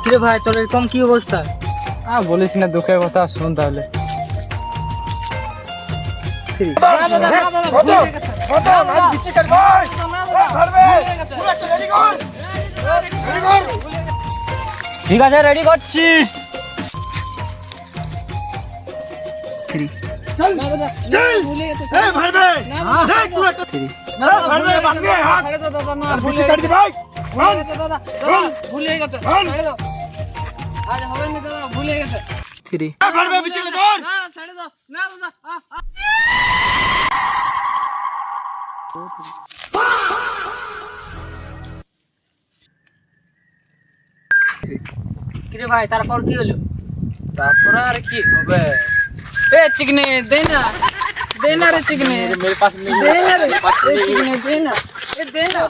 কিরে ভাই, তোর এরকম কি অবস্থা? বলিস না, দুঃখের কথা, শুন তাহলে। ঠিক আছে, রেডি করছি। কিরে ভাই, তারপর কি হলো? তারপরে আর কি হবে? এ চিকনে দে না রে চিকনে, मेरे पास দে না রে চিকনে, দে না।